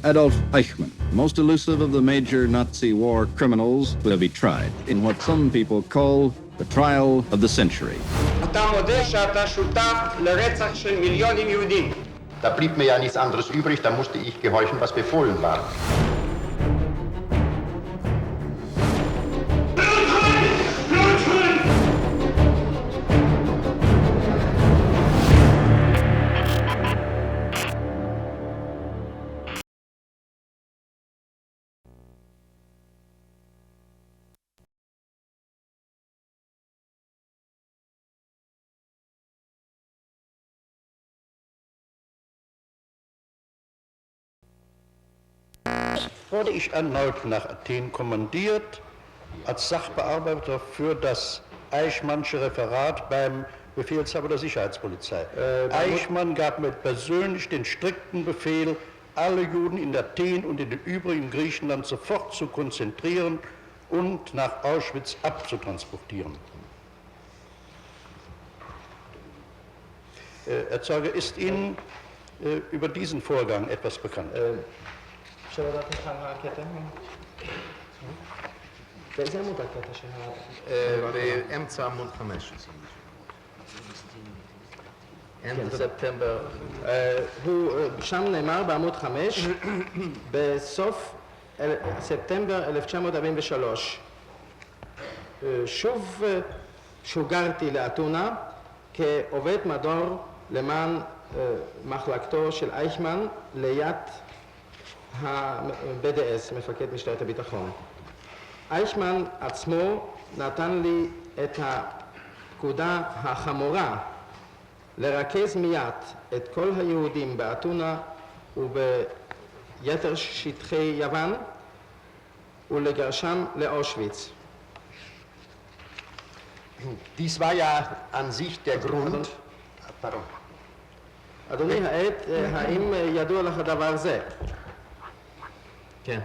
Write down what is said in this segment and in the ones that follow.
Adolf Eichmann, most elusive of the major Nazi war criminals, will be tried in what some people call the trial of the century. אתה מודה שאתה שותף לרצח של מיליונים יהודים. Da blieb mir ja nichts anderes übrig, da musste ich gehorchen, was befohlen war. Wurde ich erneut nach Athen kommandiert als Sachbearbeiter für das Eichmannsche Referat beim Befehlshaber der Sicherheitspolizei. Eichmann gab mir persönlich den strikten Befehl, alle Juden in Athen und in den übrigen Griechenland sofort zu konzentrieren und nach Auschwitz abzutransportieren. Herr Zeuge, ist Ihnen über diesen Vorgang etwas bekannt? באיזה עמוד הקטע של באמצע עמוד 5. End ספטמבר. שם נאמר בעמוד 5, בסוף ספטמבר 1943. שוב שוגרתי לאתונה כעובד מדור למען מחלקתו של אייכמן ליד ה-BDS, מפקד משטרת הביטחון. אייכמן עצמו נתן לי את הפקודה החמורה לרכז מיד את כל היהודים באתונה וביתר שטחי יוון ולגרשם לאושוויץ. Dies war ja an sich der Grund. אדוני העד, האם ידוע לך דבר זה? כן.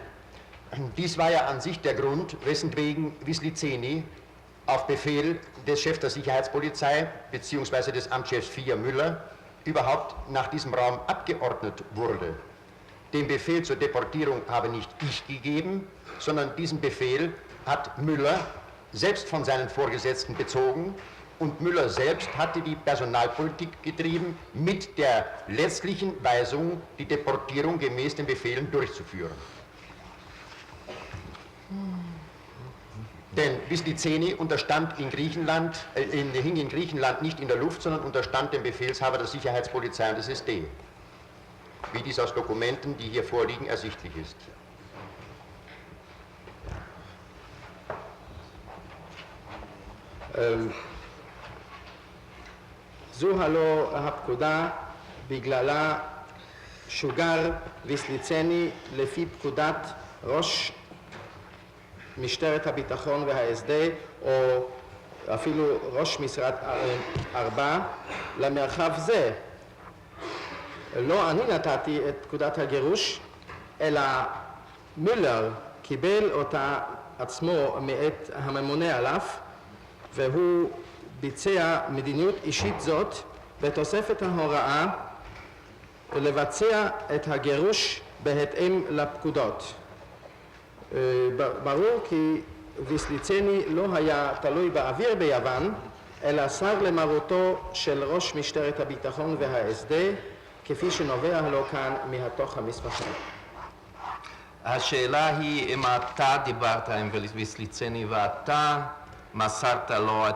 Dies war ja an sich der Grund, weswegen Wislicenyi auf Befehl des Chefs der Sicherheitspolizei bzw. des Amtschefs Fier Müller überhaupt nach diesem Raum abgeordnet wurde. Den Befehl zur Deportierung habe nicht ich gegeben, sondern diesen Befehl hat Müller selbst von seinen Vorgesetzten bezogen und Müller selbst hatte die Personalpolitik getrieben mit der letztlichen Weisung, die Deportierung gemäß den Befehlen durchzuführen. Denn Wislicenyi unterstand in Griechenland, hing in Griechenland nicht in der Luft, sondern unterstand dem Befehlshaber der Sicherheitspolizei und des SD. Wie dies aus Dokumenten, die hier vorliegen, ersichtlich ist. זו הלא הפקודה בגללה שוגר וויסליצני לפי פקודת ראש משטרת הביטחון וה-SD או אפילו ראש משרד 4 למרחב זה. לא אני נתתי את פקודת הגירוש, אלא מולר קיבל אותה עצמו מאת הממונה עליו, והוא ביצע מדיניות אישית זאת בתוספת ההוראה לבצע את הגירוש בהתאם לפקודות. ברור כי וויסליצני לא היה תלוי באוויר ביוון, אלא סר למרותו של ראש משטרת הביטחון וה-SD, כפי שנובע לו כאן מהתוך המסמכים. השאלה היא אם אתה דיברת עם וויסליצני ואתה מסרת לו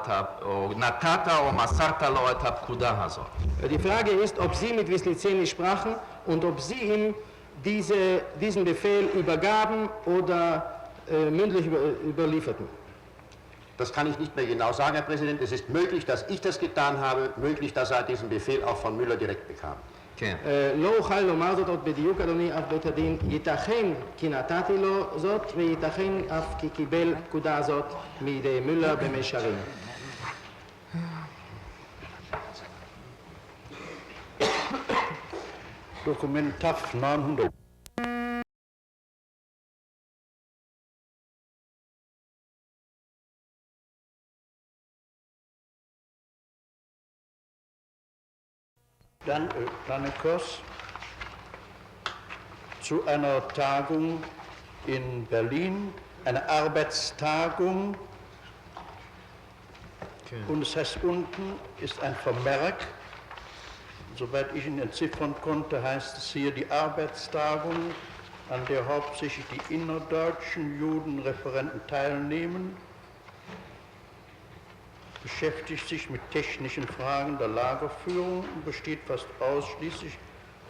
או נתת או מסרת לו את הפקודה הזאת. Die Frage ist, ob Sie mit Wislicenyi sprachen und ob Sie ihm diesen Befehl übergaben oder mündlich überlieferten. Das kann ich nicht mehr genau sagen, Herr Präsident. Es ist möglich, dass ich das getan habe, möglich, dass er diesen Befehl auch von Müller direkt bekam. כן. לא אוכל לומר זאת עוד בדיוק, אדוני, אף בית הדין. ייתכן כי נתתי לו זאת, וייתכן אף כי קיבל פקודה זאת מידי מולר במישרין. Dokument TAF 900. Dann kleiner Kurs zu einer Tagung in Berlin, eine Arbeitstagung. Okay. Und es heißt, unten ist ein Vermerk, soweit ich ihn entziffern konnte, heißt es hier die Arbeitstagung, an der hauptsächlich die innerdeutschen Judenreferenten teilnehmen, beschäftigt sich mit technischen Fragen der Lagerführung und besteht fast ausschließlich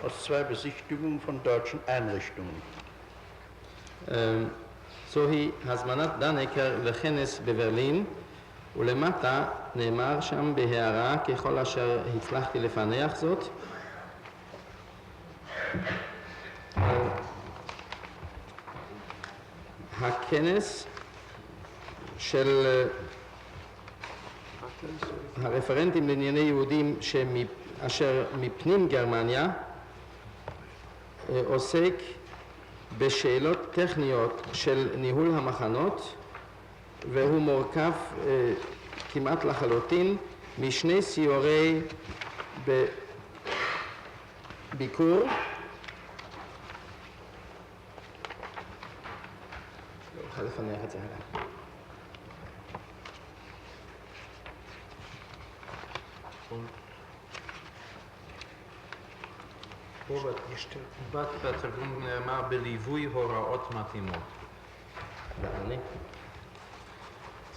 aus 2 Besichtigungen von deutschen Einrichtungen. זוהי הזמנת דנקר לכנס בברלין, ולמטה נאמר שם בהערה ככל אשר הצלחתי לפענח זאת. הכנס של הרפרנטים לענייני יהודים אשר מפנים גרמניה עוסק בשאלות טכניות של ניהול המחנות, והוא מורכב כמעט לחלוטין משני סיורי ביקור. לא אוכל לפענח את זה הלאה. פה בתרגום נאמר בליווי הוראות מתאימות. ואני?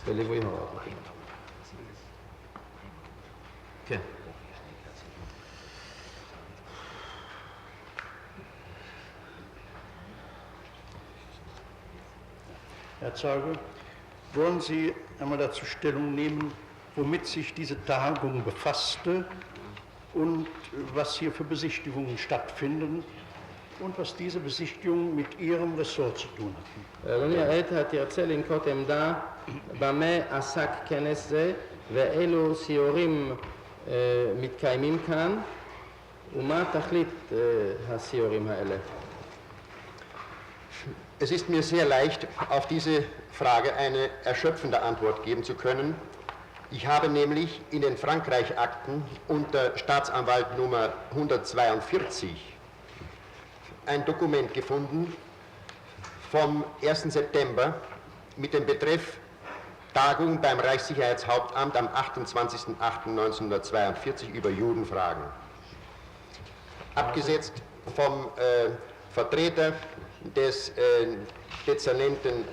בליווי הוראות מתאימות. כן. Herr Zeuge, wollen Sie einmal dazu Stellung nehmen, womit sich diese Tagung befasste und was hier für Besichtigungen stattfinden und was diese Besichtigungen mit Ihrem Ressort zu tun hatten? אדוני, אתה תרצה לנקוט עמדה במה עסק כנס זה ואילו סיורים מתקיימים כאן ומה תכלית הסיורים האלה? Es ist mir sehr leicht, auf diese Frage eine erschöpfende Antwort geben zu können. Ich habe nämlich in den Frankreich-Akten unter Staatsanwalt Nummer 142 ein Dokument gefunden vom 1. September mit dem Betreff Tagung beim Reichssicherheitshauptamt am 28.08.1942 über Judenfragen. Abgesetzt vom Vertreter des Dezernenten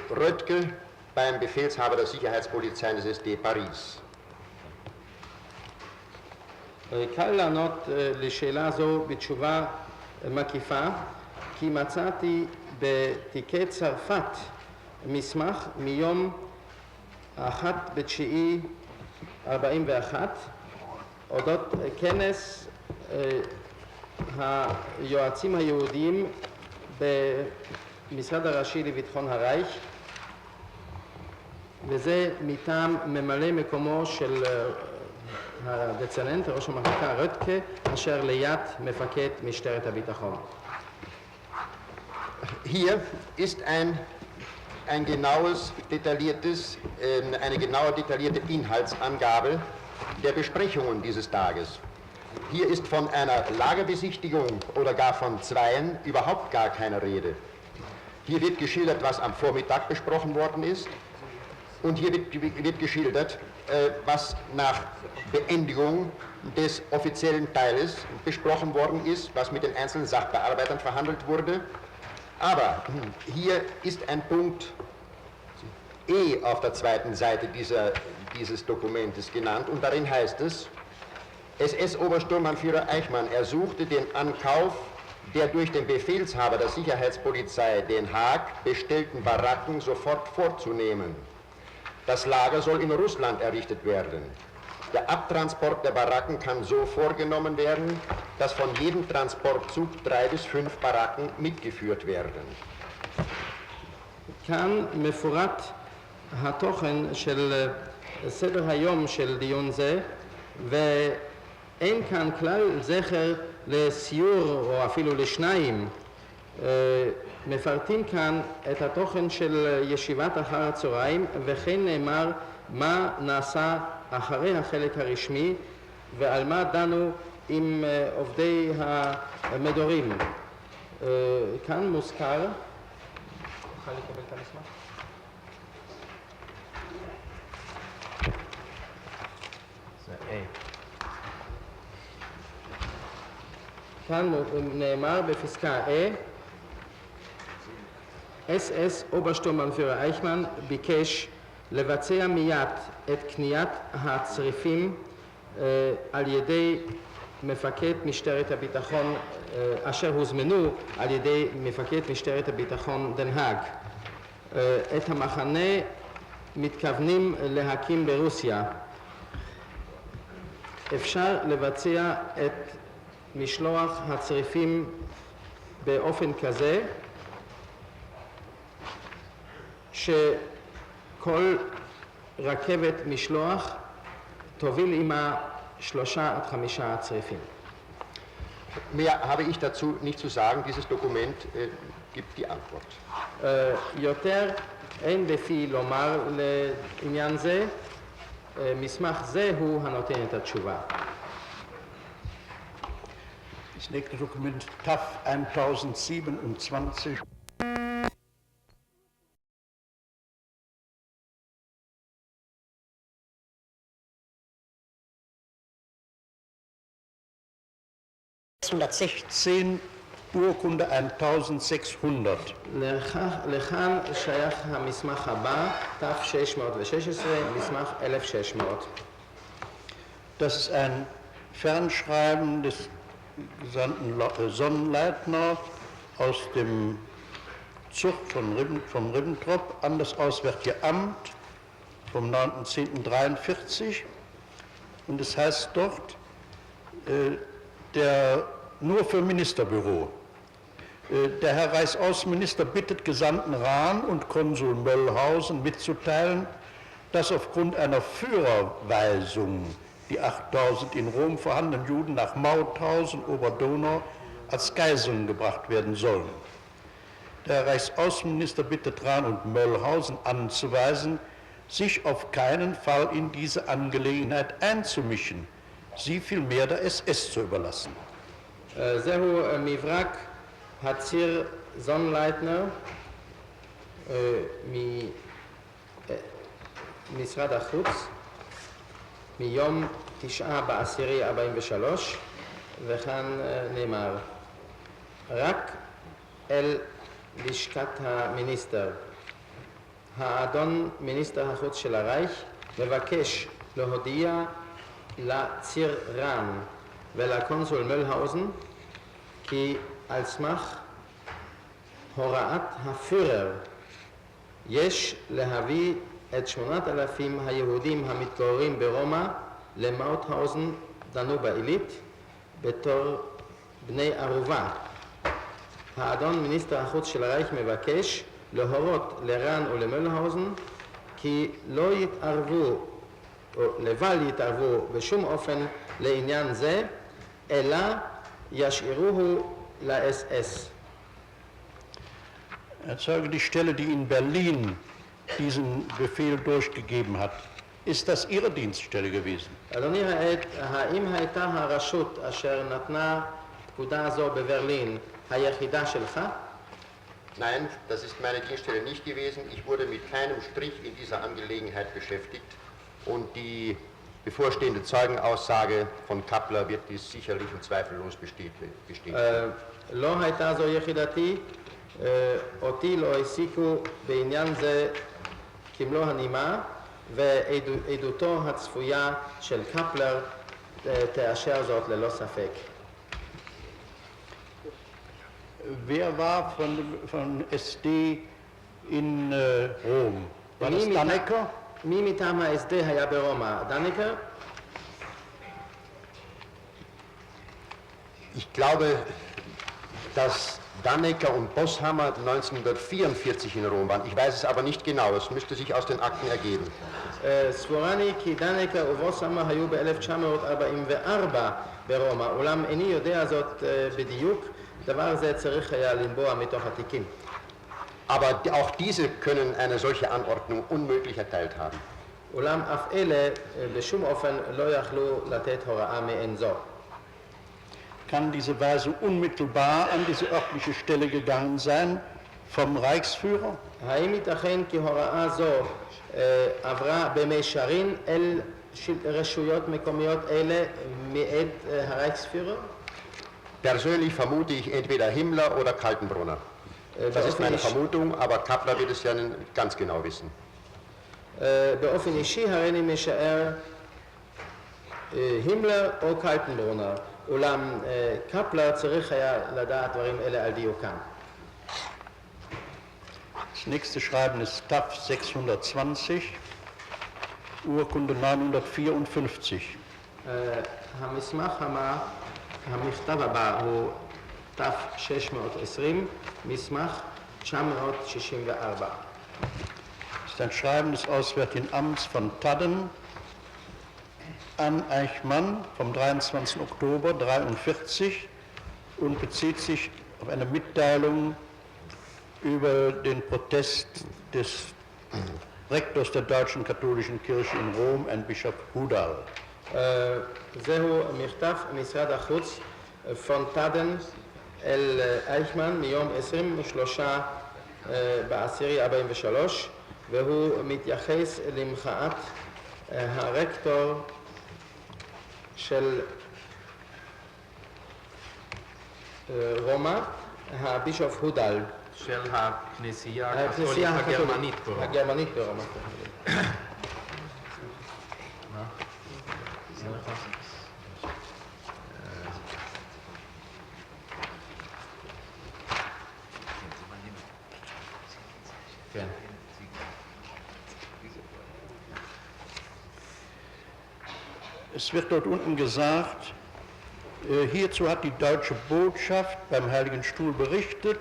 Röttke beim Befehlshaber der Sicherheitspolizei des SD Paris. קל לענות לשאלה זו בתשובה מקיפה, כי מצאתי בתיקי צרפת מסמך מיום 1/9/41 אודות כנס היועצים היהודיים במשרד הראשי לביטחון הרייך, וזה מטעם ממלא מקומו של הדצננט, ראש המחלקה רטקה, אשר ליד מפקד משטרת הביטחון. Hier ist eine genau detaillierte Inhaltsangabe der Besprechungen dieses Tages. Hier ist von einer Lagerbesichtigung oder gar von zweien überhaupt gar keine Rede. Hier wird geschildert, was am Vormittag besprochen worden ist, und hier wird geschildert, was nach Beendigung des offiziellen Teiles besprochen worden ist, was mit den einzelnen Sachbearbeitern verhandelt wurde. Aber hier ist ein Punkt E auf der zweiten Seite dieses Dokumentes genannt, und darin heißt es: SS-Obersturmbannführer Eichmann ersuchte den Ankauf der durch den Befehlshaber der Sicherheitspolizei Den Haag bestellten Baracken sofort vorzunehmen. Das Lager soll in Russland errichtet werden. Der Abtransport der Baracken kann so vorgenommen werden, dass von jedem Transportzug 3 bis 5 Baracken mitgeführt werden. כאן מפורט התוכן של סדר היום של דיון זה, ואין כאן כלל זכר לסיור או אפילו לשניים. מפרטים כאן את התוכן של ישיבת אחר הצהריים, וכן נאמר מה נעשה אחרי החלק הרשמי ועל מה דנו עם עובדי המדורים. כאן מוזכר, נוכל לקבל את המסמך? זה A. כאן נאמר בפסקה A, SS אוברשטורמבנפירר אייכמן ביקש לבצע מיד את קניית הצריפים על ידי מפקד משטרת הביטחון, אשר הוזמנו על ידי מפקד משטרת הביטחון דן האג. את המחנה מתכוונים להקים ברוסיה. אפשר לבצע את משלוח הצריפים באופן כזה שכל רכבת משלוח תוביל עמה 3 עד 5 צריפים. Mehr habe ich dazu nicht zu sagen. Dieses Dokument gibt die Antwort. יותר אין בפי לומר לעניין זה, מסמך זה הוא הנותן את התשובה. Das nächste Dokument TAF 1027. Urkunde 1600. לכאן שייך המסמך הבא, ת'616, מסמך 1600. Das ist ein Fernschreiben des Gesandten Sonnleitner aus dem Zucht vom Ribbentrop an das Auswärtige Amt vom 9.10.43. Und es heißt dort, nur für Ministerbüro. Der Herr Reichsaußenminister bittet Gesandten Rahn und Konsul Möllhausen mitzuteilen, dass aufgrund einer Führerweisung die 8000 in Rom vorhandenen Juden nach Mauthausen, Oberdonau, als Geiseln gebracht werden sollen. Der Reichsaußenminister bittet Rahn und Möllhausen anzuweisen, sich auf keinen Fall in diese Angelegenheit einzumischen, sie vielmehr der SS zu überlassen. זהו מברק הציר זונלייטנר ממשרד החוץ מיום 9/10/43, וכאן נאמר: רק אל לשכת המיניסטר, האדון מיניסטר החוץ של הרייך מבקש להודיע לציר רן ולקונסול מלהאוזן כי על סמך הוראת הפירר יש להביא את 8,000 היהודים המתגוררים ברומא למאוטהאוזן דנובה עילית בתור בני ערובה. האדון מיניסטר החוץ של הרייך מבקש להורות לרן ולמלהאוזן כי לא יתערבו או לבל יתערבו בשום אופן לעניין זה, אלא ישאירוהו ל-SS. Herr Zeuge, die Stelle, die in Berlin diesen Befehl durchgegeben hat, ist das Ihre Dienststelle gewesen? אדוני, האם הייתה הרשות אשר נתנה פקודה זו בברלין היחידה שלך? Nein, das ist meine Dienststelle nicht gewesen. Ich wurde mit keinem Strich in dieser Angelegenheit beschäftigt und die bevorstehende Zeugenaussage von Kappler wird dies sicherlich und zweifellos bestätigen. לא הייתה זו יחידתי, אותי לא העסיקו בעניין זה כמלוא הנימה, ועדותו הצפויה של קפלר תאשר זאת ללא ספק. Wer war von SD in Rom? War das Dannecker? מי מטעם ה-SD היה ברומא? דנקר? Ich glaube, dass Dannecker und Bosshammer 1944 in Rom waren. Ich weiß es aber nicht genau, es müsste sich aus den Akten ergeben. סבורני כי דנקר ובוסהמר היו ב-1944 ברומא, אולם איני יודע זאת בדיוק, דבר זה צריך היה לנבוע מתוך התיקים. Aber auch diese können eine solche Anordnung unmöglich erteilt haben. אולם אף אלה בשום אופן לא יכלו לתת הוראה מעין זו. kann diese Weisung unmittelbar an diese örtliche Stelle gegangen sein vom Reichsführer? האם ייתכן כי הוראה זו עברה במישרין אל רשויות מקומיות אלה מאת הרייכספירר? Persönlich vermute ich entweder Himmler oder Kaltenbrunner. Das ist meine Vermutung, aber Kappler wird es ja ganz genau wissen. באופן אישי הריני משער הימלר או קלטנברונר, אולם קפלר צריך היה לדעת דברים אלה על דיוקם. Das nächste Schreiben ist TAF 620, Urkunde 954. המכתב הבא הוא תף 620, מסמך 964. Das ist ein Schreiben des Auswärtigen Amts von Tadden an Eichmann vom 23. Oktober 1943 und bezieht sich auf eine Mitteilung über den Protest des Rektors der Deutschen Katholischen Kirche in Rom, ein Bischof Hudal. זהו מכתב משרד החוץ פון טאדן אל אייכמן מיום 23 בעשירי 43, והוא מתייחס למחאת הרקטור של רומא, הבישוף הודל. של הכנסייה הקתולית הגרמנית ברומא. הגרמנית ברומא. כן. Es wird dort unten gesagt, hierzu hat die deutsche Botschaft beim Heiligen Stuhl berichtet,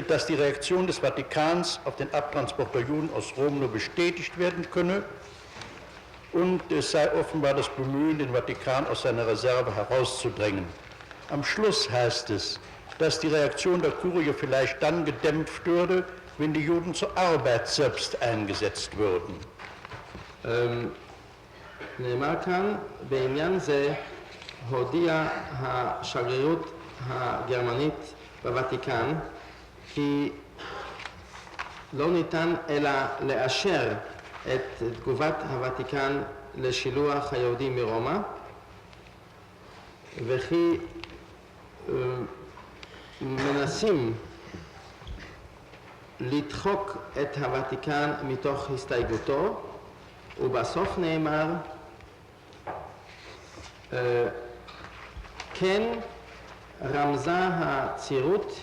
dass die Reaktion des Vatikans auf den Abtransport der Juden aus Rom nur bestätigt werden könne und es sei offenbar das Bemühen, den Vatikan aus seiner Reserve herauszudrängen. Am Schluss heißt es, dass die Reaktion der Kurie vielleicht dann gedämpft würde, wenn die Juden zur Arbeit selbst eingesetzt würden. נאמר כאן, בעניין זה הודיעה השגרירות הגרמנית בוותיקן כי לא ניתן אלא לאשר את תגובת הוותיקן לשילוח היהודים מרומא, וכי מנסים לדחוק את הוותיקן מתוך הסתייגותו, ובסוף נאמר כן רמזה הצירות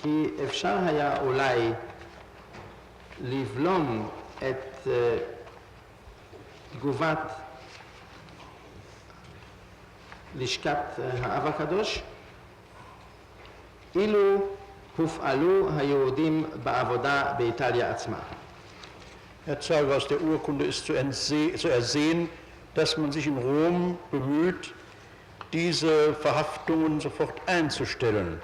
כי אפשר היה אולי לבלום את תגובת לשכת האב הקדוש אילו הופעלו היהודים בעבודה באיטליה עצמה. Herr Zeuge, aus der Urkunde ist zu ersehen, dass man sich in Rom bemüht, diese Verhaftungen sofort einzustellen.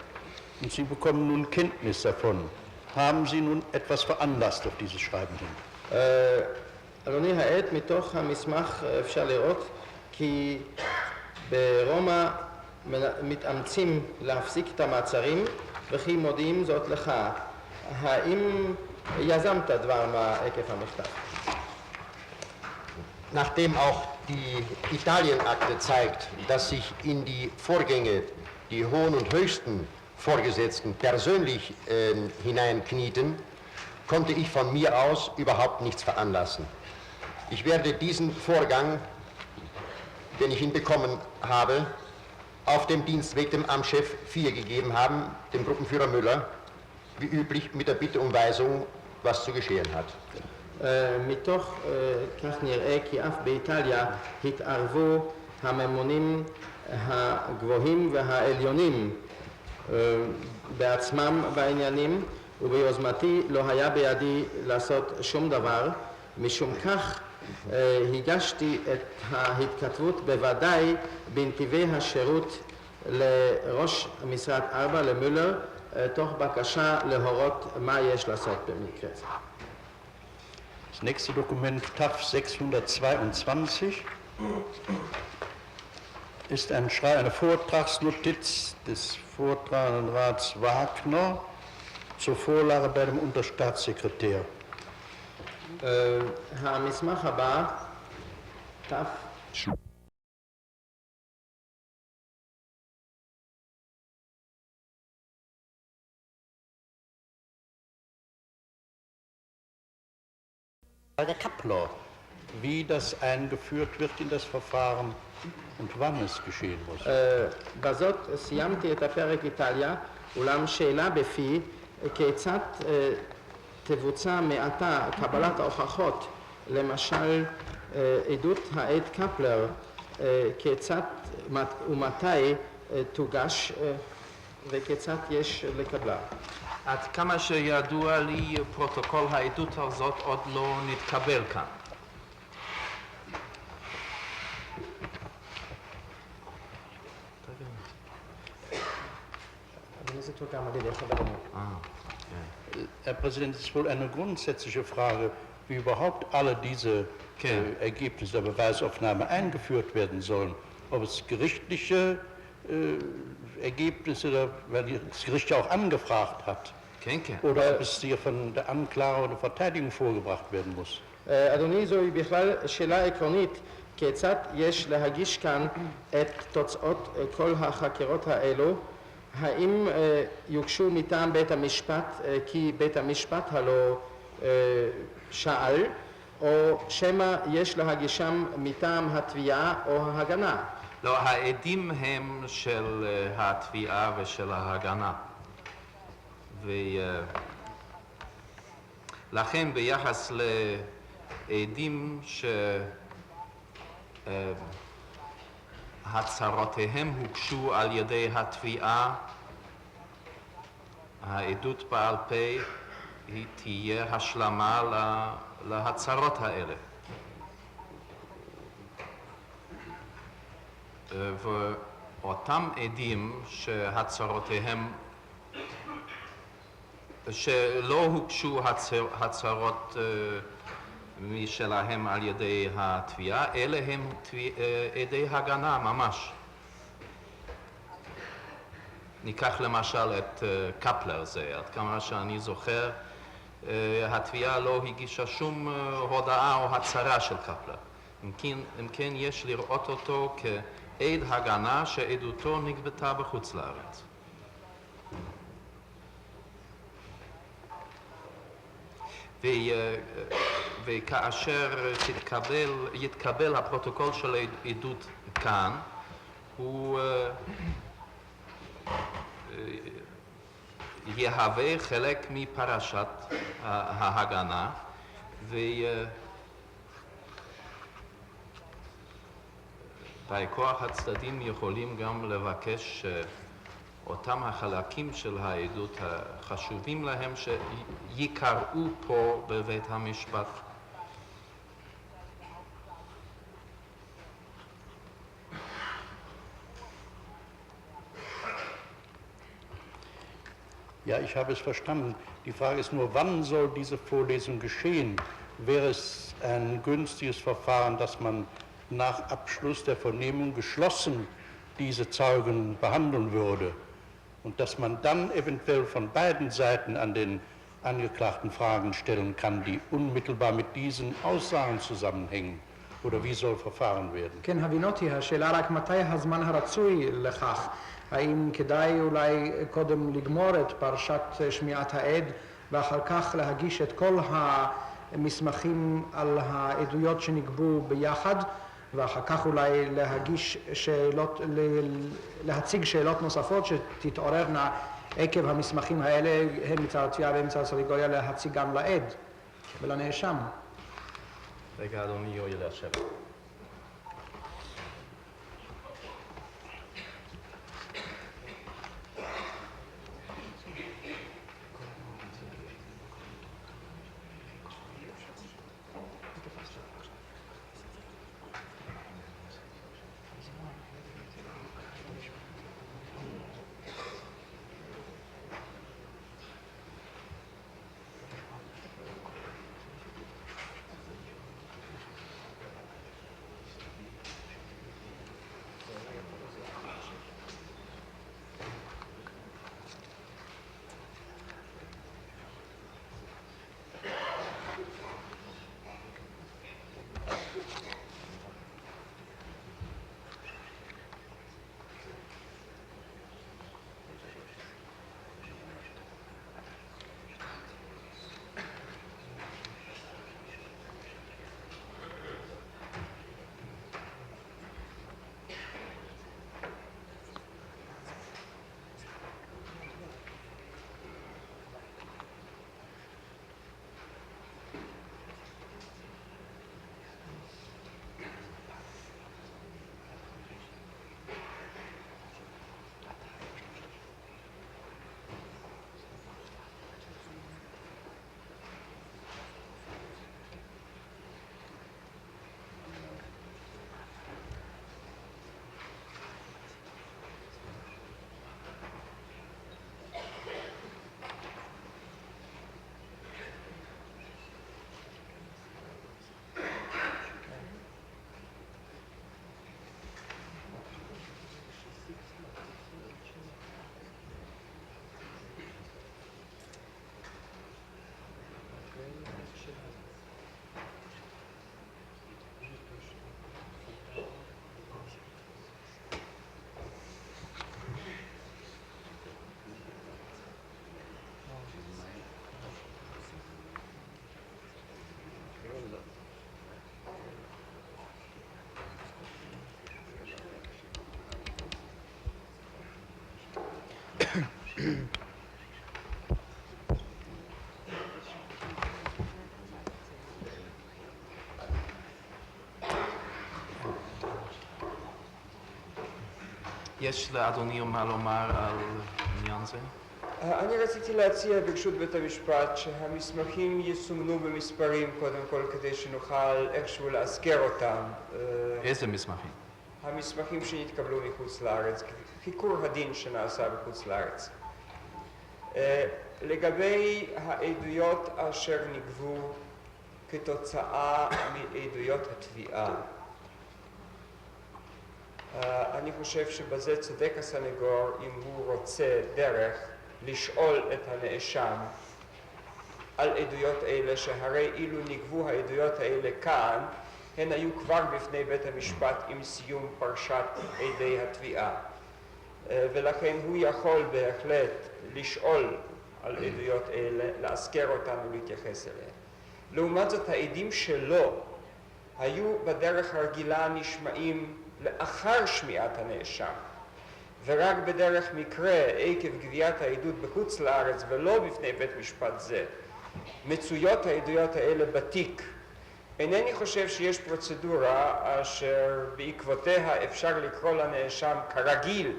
Und Sie bekommen nun Kenntnis davon. Haben Sie nun etwas veranlasst auf dieses Schreiben hin? אדוני, העט מתוך המסמך אפשר לראות כי ברומא מתאמצים להפסיק את המעצרים וכי מודיעים זאת לך. האם יזמת דבר מה עקב המכתב? Nachdem auch die Italienakte zeigt, dass sich in die Vorgänge die hohen und höchsten Vorgesetzten persönlich hineinknieten, konnte ich von mir aus überhaupt nichts veranlassen. Ich werde diesen Vorgang, den ich hinbekommen habe, auf dem Dienstweg dem Amtschef 4 gegeben haben, dem Gruppenführer Müller, wie üblich mit der Bitte um Weisung, was zu geschehen hat. מתוך כך נראה כי אף באיטליה התערבו הממונים הגבוהים והעליונים בעצמם בעניינים, וביוזמתי לא היה בידי לעשות שום דבר. משום כך הגשתי את ההתכתבות בוודאי בנתיבי השירות לראש משרד 4 למולר, תוך בקשה להורות מה יש לעשות במקרה זה. Das nächste Dokument TAF 622. ist eine Vortragsnotiz des Vortragenden Rats Wagner zur Vorlage bei dem Unterstaatssekretär. המסמך הבא, Frage Kappler, wie das eingeführt wird in das Verfahren und wann es geschehen muss. בזאת סיימתי את הפרק איטליה, אולם שאלה בפי כיצד תבוצע מעתה קבלת ההוכחות, למשל עדות העד קפלר, כיצד ומתי תוגש וכיצד יש לקבלה. עד כמה שידוע לי, פרוטוקול העדות הזאת עוד לא נתקבל כאן. Herr Präsident, es ist wohl eine grundsätzliche Frage, wie überhaupt alle diese Ergebnisse der Beweisaufnahme eingeführt werden sollen. Ob es gerichtliche Ergebnisse, weil das Gericht ja auch angefragt hat, oder ob es hier von der Anklage oder Verteidigung vorgebracht werden muss. אדוני, זוהי בכלל שאלה עקרונית, כיצד יש להגיש כאן את תוצאות כל החקירות האלו, האם יוגשו מטעם בית המשפט כי בית המשפט הלא שאל, או שמא יש להגישם מטעם התביעה או ההגנה? לא, העדים הם של התביעה ושל ההגנה. ולכן ביחס לעדים שהצהרותיהם הוגשו על ידי התביעה, העדות בעל פה היא תהיה השלמה להצהרות האלה. ואותם עדים שהצהרותיהם, שלא הוגשו הצהרות משלהם על ידי התביעה, אלה הם עדי הגנה ממש. ניקח למשל את קפלר זה, עד כמה שאני זוכר, התביעה לא הגישה שום הודעה או הצהרה של קפלר. אם כן יש לראות אותו כעד הגנה שעדותו נגבתה בחוץ לארץ. וכאשר יתקבל הפרוטוקול של עדות כאן, הוא יהווה חלק מפרשת ההגנה, בכוח הצדדים יכולים גם לבקש אותם החלקים של העדות החשובים להם שיקראו פה בבית המשפט. Ja, ich habe es verstanden. Die Frage ist nur, wann soll diese Vorlesung geschehen? Wäre es ein günstiges Verfahren, dass man nach Abschluss der Vernehmung geschlossen diese Zeugen behandeln würde und dass man dann eventuell von beiden Seiten an den Angeklagten Fragen stellen kann, die unmittelbar mit diesen Aussagen zusammenhängen? Oder wie soll verfahren werden? כן, הבינותי, השאלה רק מתי הזמן הרצוי לכך. האם כדאי אולי קודם לגמור את פרשת שמיעת העד ואחר כך להגיש את כל המסמכים על העדויות שנגבו ביחד ואחר כך אולי להציג שאלות נוספות שתתעוררנה עקב המסמכים האלה, הן מצד התביעה והן מצד הסניגוריה, להציג גם לעד ולנאשם. רגע, אדוני יואיל לשבת. יש לאדוני מה לומר על עניין זה? אני רציתי להציע ברשות בית המשפט שהמסמכים יסומנו במספרים קודם כל כדי שנוכל איכשהו לאזכר אותם. איזה מסמכים? המסמכים שנתקבלו מחוץ לארץ, חיקור הדין שנעשה בחוץ לארץ. לגבי העדויות אשר נגבו כתוצאה מעדויות התביעה, אני חושב שבזה צודק הסנגור אם הוא רוצה דרך לשאול את הנאשם על עדויות אלה, שהרי אילו נגבו העדויות האלה כאן, הן היו כבר בפני בית המשפט עם סיום פרשת עדי התביעה. ולכן הוא יכול בהחלט לשאול על עדויות אלה, להזכר אותן ולהתייחס אליהן. לעומת זאת, העדים שלו היו בדרך הרגילה נשמעים לאחר שמיעת הנאשם, ורק בדרך מקרה עקב גביית העדות בחוץ לארץ ולא בפני בית משפט זה מצויות העדויות האלה בתיק. אינני חושב שיש פרוצדורה אשר בעקבותיה אפשר לקרוא לנאשם כרגיל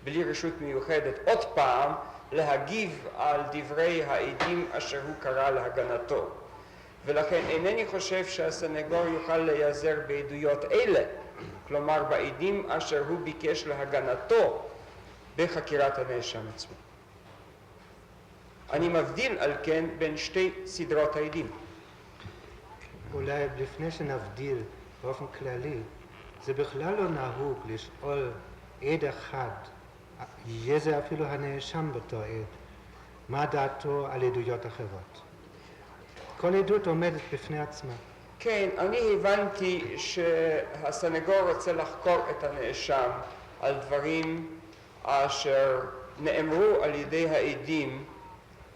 בלי רשות מיוחדת עוד פעם להגיב על דברי העדים אשר הוא קרא להגנתו, ולכן אינני חושב שהסנגור יוכל להיעזר בעדויות אלה, כלומר בעדים אשר הוא ביקש להגנתו בחקירת הנאשם עצמו. אני מבדיל על כן בין שתי סדרות העדים. אולי לפני שנבדיל באופן כללי, זה בכלל לא נהוג לשאול עד אחד, יהיה זה אפילו הנאשם בתור עד, מה דעתו על עדויות אחרות. כל עדות עומדת בפני עצמה. כן, אני הבנתי שהסנגור רוצה לחקור את הנאשם על דברים אשר נאמרו על ידי העדים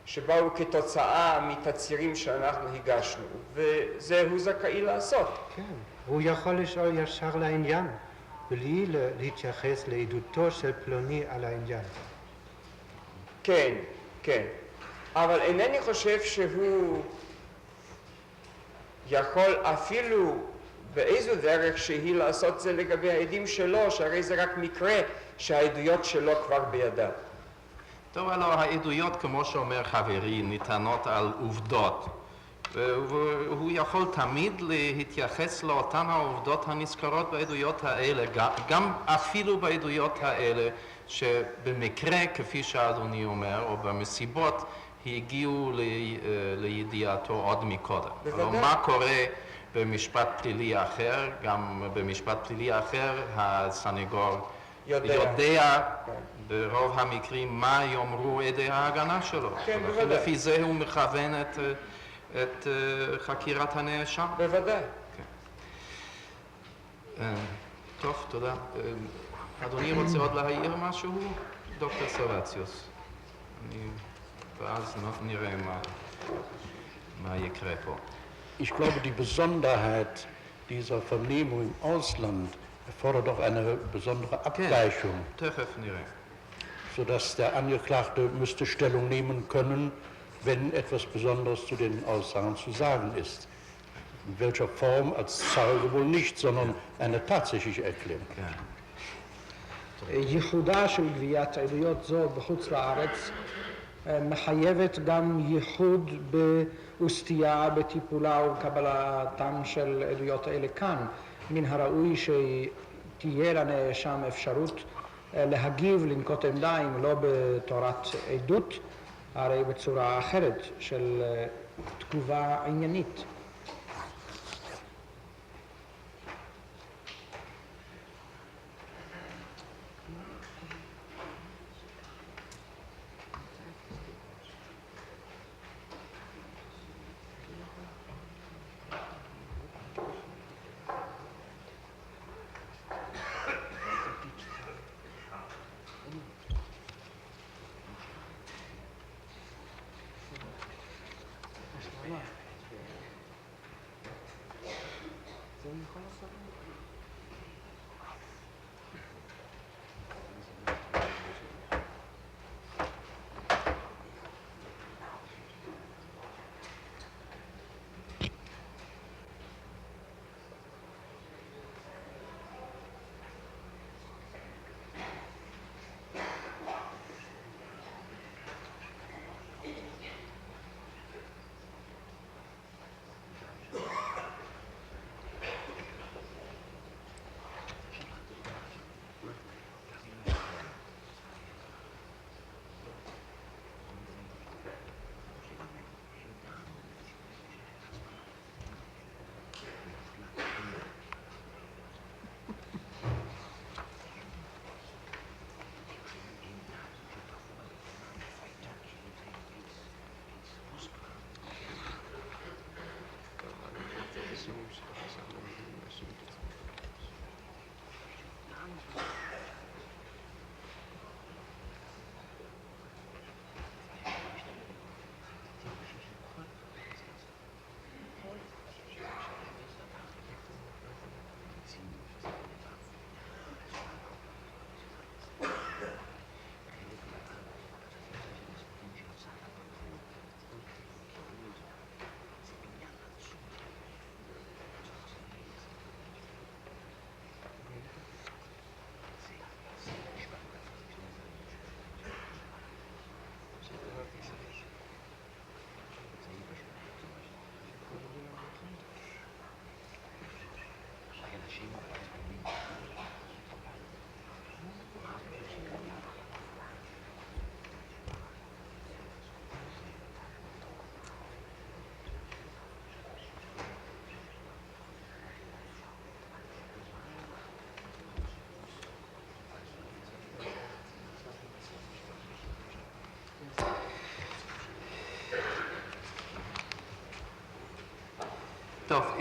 שבאו כתוצאה מתצהירים שאנחנו הגשנו, וזה הוא זכאי לעשות. כן, הוא יכול לשאול ישר לעניין, בלי להתייחס לעדותו של פלוני על העניין. כן, כן. אבל אינני חושב שהוא יכול אפילו באיזו דרך שהיא לעשות זה לגבי העדים שלו, שהרי זה רק מקרה שהעדויות שלו כבר בידיו. טוב, הלוא העדויות, כמו שאומר חברי, ניתנות על עובדות, והוא יכול תמיד להתייחס לאותן העובדות הנזכרות בעדויות האלה, גם אפילו בעדויות האלה שבמקרה, כפי שאדוני אומר, או במסיבות, הגיעו לידיעתו עוד מקודם. אבל מה קורה במשפט פלילי אחר? גם במשפט פלילי אחר הסנגור יודע ברוב המקרים מה יאמרו עדי ההגנה שלו. כן, בוודאי. לפי זה הוא מכוון את חקירת הנאשם. בוודאי. טוב, תודה. אדוני רוצה עוד להעיר משהו? דוקטור סרווציוס. ואז נראה מה יקרה פה. Ich glaube, die Besonderheit dieser Vernehmung im Ausland erfordert doch eine besondere Abweichung, תכף נראה. sodass der Angeklagte müsste Stellung nehmen können, wenn etwas Besonderes zu den Aussagen zu sagen ist. In welcher Form, als Zeuge wohl nicht, sondern eine tatsächliche Erklärung. ייחודה של גביית עדויות זו בחוץ לארץ מחייבת גם ייחוד וסטייה בטיפולה ובקבלתן של עדויות אלה כאן. מן הראוי שתהיה לנאשם אפשרות להגיב, לנקוט עמדה, אם לא בתורת עדות, הרי בצורה אחרת של תגובה עניינית.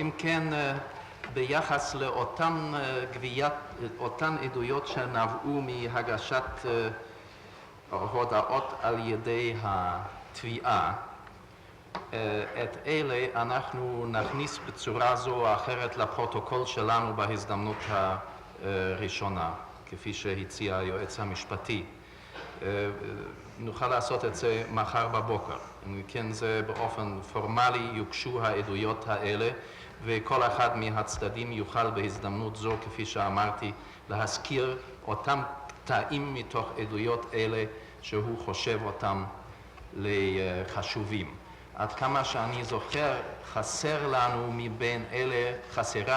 אם כן, ביחס לאותן עדויות שנבעו מהגשת הודעות על ידי התביעה, את אלה אנחנו נכניס בצורה זו או אחרת לפרוטוקול שלנו בהזדמנות הראשונה, כפי שהציע היועץ המשפטי. נוכל לעשות את זה מחר בבוקר. אם כן, זה באופן פורמלי יוגשו העדויות האלה, וכל אחד מהצדדים יוכל בהזדמנות זו, כפי שאמרתי, להזכיר אותם קטעים מתוך עדויות אלה שהוא חושב אותם לחשובים. עד כמה שאני זוכר, חסרה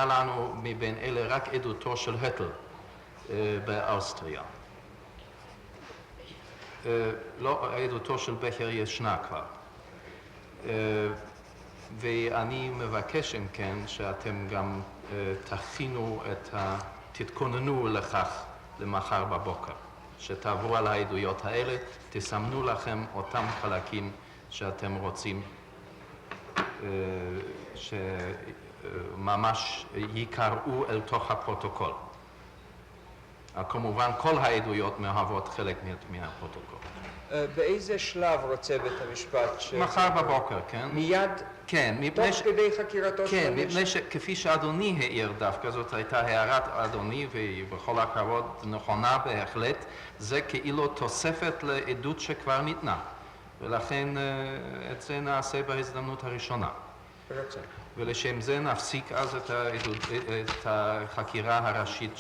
לנו מבין אלה רק עדותו של הטל באוסטריה. לא, עדותו של בכר ישנה כבר. ואני מבקש אם כן שאתם גם תתכוננו לכך למחר בבוקר, שתעברו על העדויות האלה, תסמנו לכם אותם חלקים שאתם רוצים שממש יקראו אל תוך הפרוטוקול. כמובן כל העדויות מהוות חלק מהפרוטוקול. באיזה שלב רוצה בית המשפט? מחר בבוקר, כן? מיד? כן, תוך כדי חקירתו של כן, הנאשם? מפני שכפי שאדוני העיר דווקא, זאת הייתה הערת אדוני, ובכל הכבוד נכונה בהחלט, זה כאילו תוספת לעדות שכבר ניתנה, ולכן את זה נעשה בהזדמנות הראשונה. ברצון. ולשם זה נפסיק אז את החקירה הראשית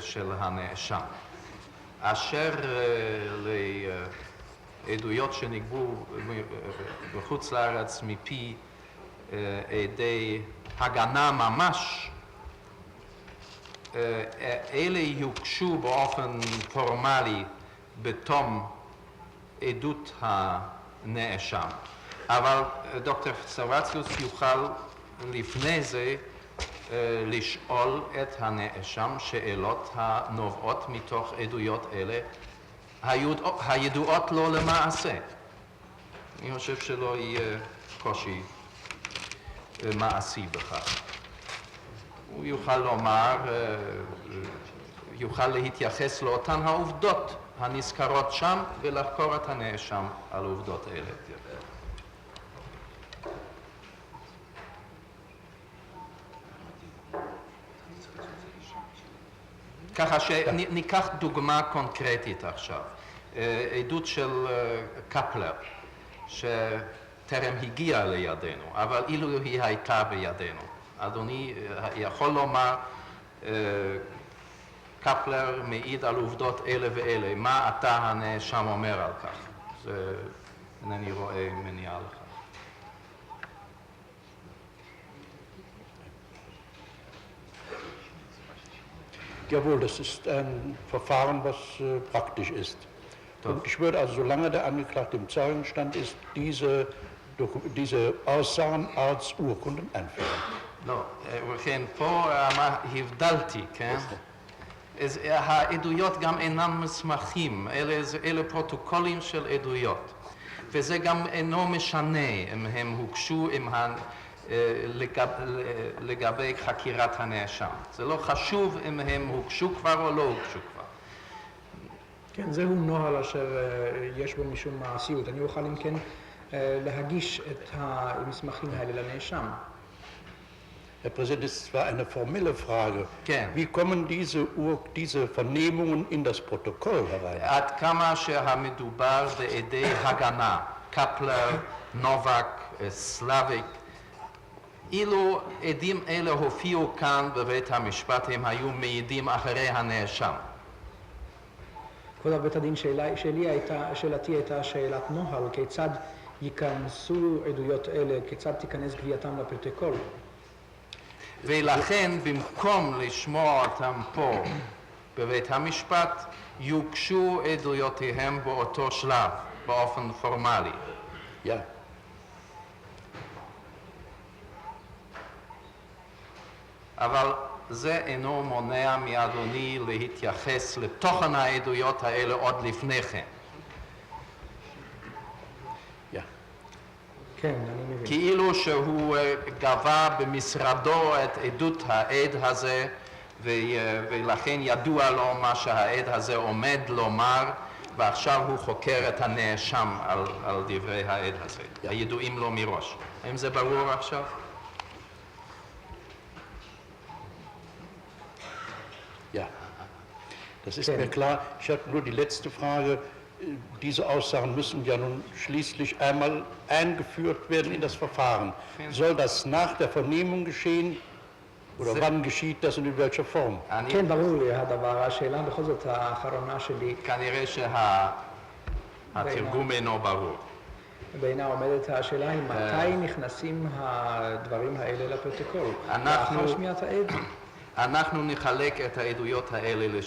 של הנאשם. אשר לעדויות שנגבו בחוץ לארץ מפי עדי הגנה ממש, אלה יוגשו באופן פורמלי בתום עדות הנאשם. אבל דוקטור סרבציוס יוכל לפני זה לשאול את הנאשם שאלות הנובעות מתוך עדויות אלה הידועות לו למעשה. אני חושב שלא יהיה קושי מעשי בכך. הוא יוכל לומר, יוכל להתייחס לאותן העובדות הנזכרות שם ולחקור את הנאשם על עובדות אלה. ככה שניקח דוגמה קונקרטית עכשיו, עדות של קפלר שטרם הגיעה לידינו, אבל אילו היא הייתה בידינו, אדוני יכול לומר קפלר מעיד על עובדות אלה ואלה, מה אתה הנאשם אומר על כך? זה אינני רואה מניעה לכך. Jawohl, das ist ein Verfahren, was praktisch ist. Und ich würde also, solange der Angeklagte im Zeugenstand ist, diese Aussagen als Urkunden einführen. לא, וכן, פה הבדלתי, כן? אז העדויות גם אינם מסמכים, אלה פרוטוקולים של עדויות. וזה גם אינו משנה אם הם הוגשו לגבי חקירת הנאשם. זה לא חשוב אם הם הוגשו כבר או לא הוגשו כבר. כן, זהו נוהל אשר יש בו משום מעשיות. אני אוכל אם כן להגיש את המסמכים האלה לנאשם. Herr Präsident, es ist zwar eine formelle Frage. כן. Wie kommen diese Vernehmungen in das Protokoll herein? עד כמה שהמדובר בעדי הגנה, קפלר, נובק, סלאביק, אילו עדים אלה הופיעו כאן בבית המשפט, הם היו מעידים אחרי הנאשם. כבוד בית הדין, שאלתי הייתה שאלת נוהל, כיצד ייכנסו עדויות אלה, כיצד תיכנס גבייתם לפרוטוקול? ולכן במקום לשמוע אותם פה בבית המשפט, יוגשו עדויותיהם באותו שלב, באופן פורמלי. Ja. אבל זה אינו מונע מאדוני להתייחס לתוכן העדויות האלה עוד לפני כן. Ja. כן, אני מבין. כאילו שהוא גבה במשרדו את עדות העד הזה, ולכן ידוע לו מה שהעד הזה עומד לומר, ועכשיו הוא חוקר את הנאשם על דברי העד הזה, הידועים לו מראש. האם זה ברור עכשיו? Ja, das ist mir klar. Ich habe nur die letzte Frage. Diese Aussagen müssen ja nun schließlich einmal eingeführt werden in das Verfahren. Soll das nach der Vernehmung geschehen oder wann geschieht das und in welcher Form? כן, ברור לי הדבר. השאלה בכל זאת האחרונה שלי, כנראה שהתרגום אינו ברור. בעינה עומדת השאלה היא מתי נכנסים הדברים האלה לפרוטוקול? לאחר שמיעת העד? אנחנו נחלק את העדויות האלה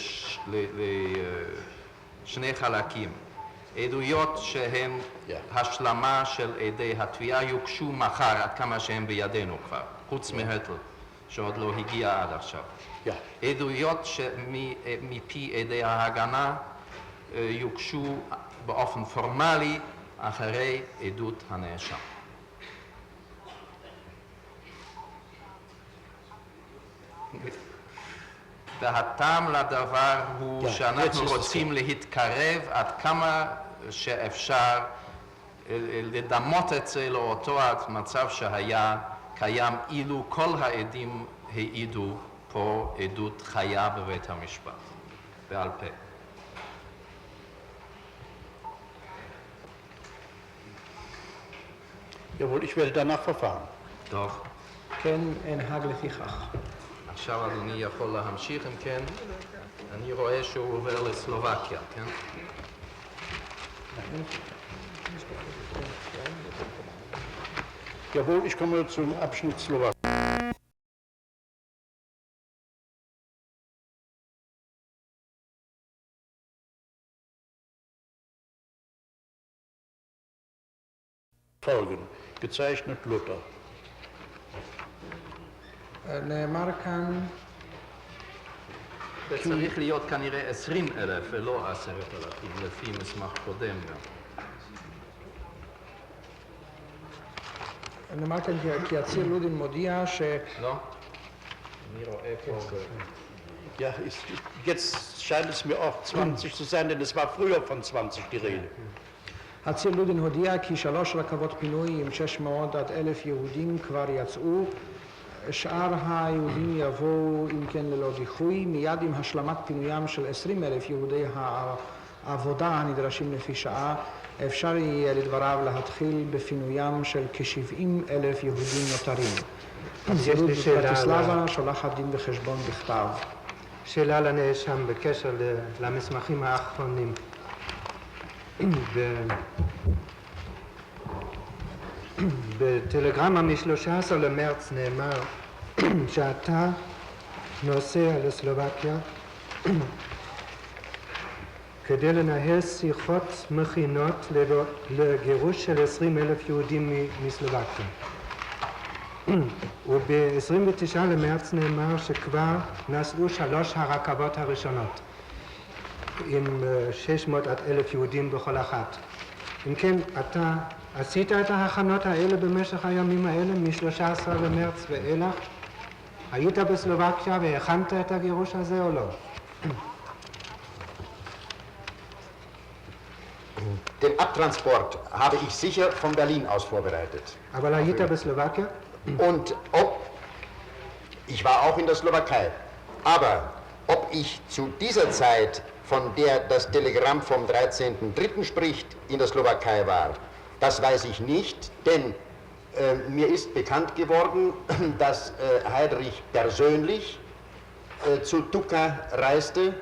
לשני חלקים. עדויות שהן השלמה של עדי התביעה יוגשו מחר, עד כמה שהן בידינו כבר, חוץ מהטל, שעוד לא הגיע עד עכשיו. עדויות מפי עדי ההגנה יוגשו באופן פורמלי אחרי עדות הנאשם. והטעם לדבר הוא שאנחנו רוצים להתקרב עד כמה שאפשר לדמות את זה לאותו מצב שהיה קיים אילו כל העדים העידו פה עדות חיה בבית המשפט, בעל פה. Jawohl, ich werde danach verfahren. טוב. כן, אנהג לפיכך. עכשיו אדוני יכול להמשיך, אם כן, אני רואה שהוא עובר לסלובקיה, כן? Jawohl, ich komme zum Abschnitt Slowakei. Folgen, gezeichnet Luther. נאמר כאן, זה צריך להיות כנראה 20,000 ולא 10,000, לפי מסמך קודם גם. נאמר כאן כי הציר לודין מודיע ש... לא? אני רואה פה... Ja, jetzt scheint es mir auch 20 zu sein, denn es war früher von 20 die Rede. הציר לודין הודיע כי 3 רכבות פינוי עם 600 עד 1,000 יהודים כבר יצאו. שאר היהודים יבואו אם כן ללא דיחוי, מיד עם השלמת פינוים של 20,000 יהודי העבודה הנדרשים לפי שעה, אפשר יהיה לדבריו להתחיל בפינוים של כ-70,000 יהודים נותרים. הנציבות בברטיסלבה שולחת דין וחשבון בכתב. שאלה לנאשם בקשר למסמכים האחרונים. בטלגרמה מ-13 למרץ נאמר שאתה נוסע לסלובקיה כדי לנהל שיחות מכינות לגירוש של 20,000 יהודים מסלובקיה. וב-29 למרץ נאמר שכבר נסעו 3 הרכבות הראשונות עם 600 עד 1,000 יהודים בכל אחת. אם כן, אתה עשית את ההכנות האלה במשך הימים האלה, מ-13 למרץ ואילך? היית בסלובקיה והכנת את הגירוש הזה או לא? Den Abtransport habe ich sicher von Berlin aus vorbereitet. אבל היית בסלובקיה? Und ich war auch in der Slowakei. Aber ob ich zu dieser Zeit, von der das Telegramm vom 13.03. spricht, in der Slowakei war, das weiß ich nicht, denn mir ist bekannt geworden, dass Heydrich persönlich zu Tuka reiste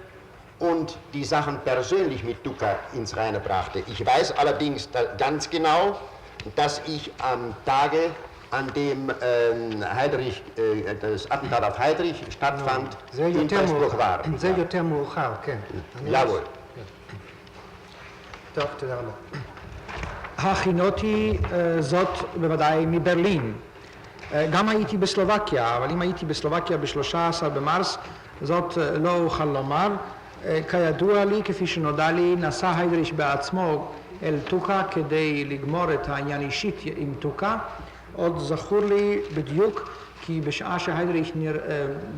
und die Sachen persönlich mit Tuka ins Reine brachte. Ich weiß allerdings ganz genau, dass ich am Tage, an dem das Attentat auf Heydrich stattfand, in Pressburg war. זה יותר מאוחר, כן. Jawohl. טוב, תודה רבה. הכינותי זאת בוודאי מברלין. גם הייתי בסלובקיה, אבל אם הייתי בסלובקיה ב-13 במרס, זאת לא אוכל לומר. כידוע לי, כפי שנודע לי, נסע היידריש בעצמו אל טוקה כדי לגמור את העניין אישית עם טוקה. עוד זכור לי בדיוק כי בשעה שהיידריך,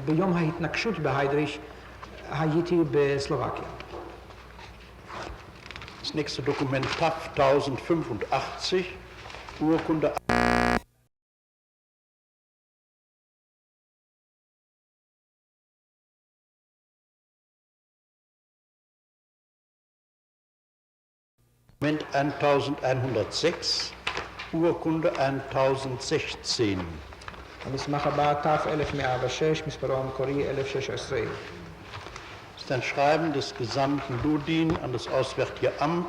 ביום ההתנגשות בהיידריך, הייתי בסלובקיה. Das nächste Dokument TAF 1085, Urkunde Dokument 1106, Urkunde 1016. המסמך הבא, ת' 1106, מספרו המקורי 1016. Das ist ein Schreiben des Gesandten Ludin an das Auswärtige Amt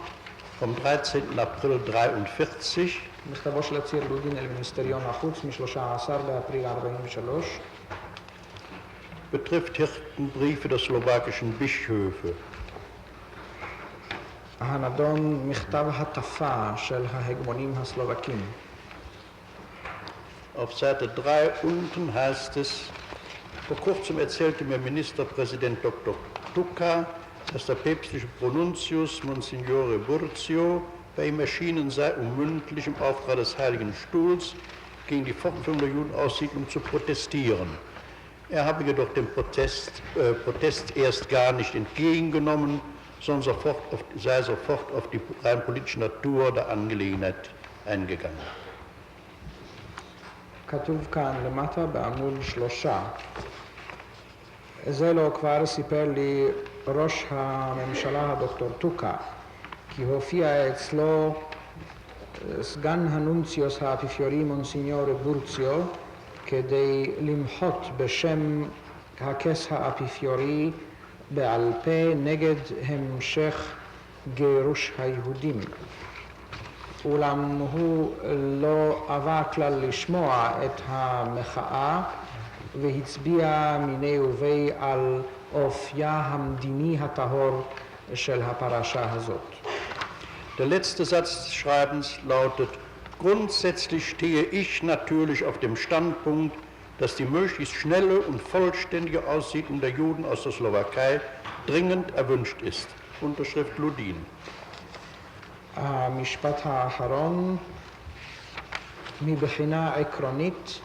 vom 13. April 1943. מכתבו של הציר לודין אל מיניסטריון החוץ מ-13 באפריל 43. Betrifft Hirtenbriefe der slowakischen Bischöfe. הנדון מכתב הטפה של ההגמונים הסלובקים. Auf Seite 3 unten heißt es, vor kurzem erzählte mir Ministerpräsident Dr. Tuka, dass der päpstliche Pronuntius Monsignore Burzio bei ihm erschienen sei, mündlich im Auftrag des Heiligen Stuhls gegen die Fortführung der Judenaussiedlung zu protestieren. Er habe jedoch den Protest erst gar nicht entgegengenommen, sondern sei sofort auf die rein politische Natur der Angelegenheit eingegangen. כתוב כאן למטה בעמוד 3. זה לא כבר סיפר לי ראש הממשלה הדוקטור טוקה, כי הופיע אצלו סגן הנונציוס האפיפיורי מונסיניור בורציו כדי למחות בשם הכס האפיפיורי בעל פה נגד המשך גירוש היהודים. אולם הוא לא עבר כלל לשמוע את המחאה והצביע מיני ובי על אופייה המדיני הטהור של הפרשה הזאת. Der letzte Satz des Schreibens lautet: Grundsätzlich stehe ich natürlich auf dem Standpunkt, dass die möglichst schnelle und vollständige Aussiedlung der Juden aus der Slowakei dringend erwünscht ist. Unterschrift Ludin. המשפט האחרון, מבחינה עקרונית,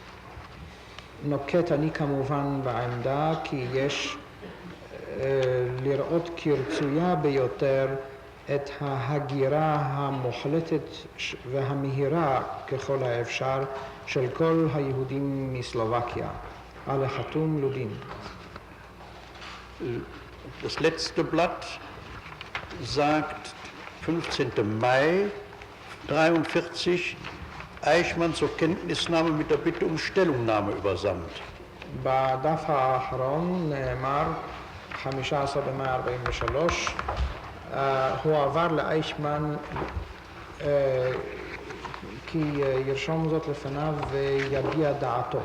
נוקט אני כמובן בעמדה כי יש לראות כרצויה ביותר את ההגירה המוחלטת והמהירה ככל האפשר של כל היהודים מסלובקיה. על החתום לודין. Das letzte Blatt sagt 15. Mai 1943, Eichmann zur Kenntnisnahme mit der Bitte um Stellungnahme übersandt. בדף האחרון נאמר 15 במאי 43, הועבר לאייכמן כי ירשום זאת לפניו ויביע דעתו.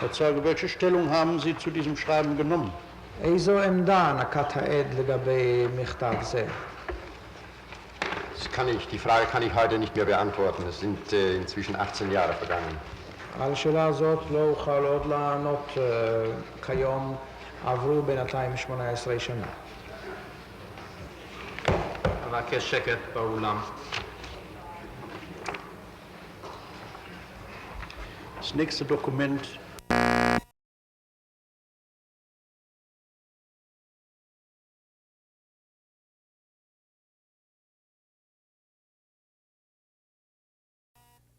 Herr Zeuge, welche Stellung haben Sie zu diesem Schreiben genommen? איזו עמדה נקט העד לגבי מכתב זה? Die Frage kann ich heute nicht mehr beantworten. Es sind inzwischen 18 Jahre vergangen. על שאלה זאת לא אוכל עוד לענות כיום, עברו בינתיים 18 שנה. אבקש שקט באולם. Das nächste Dokument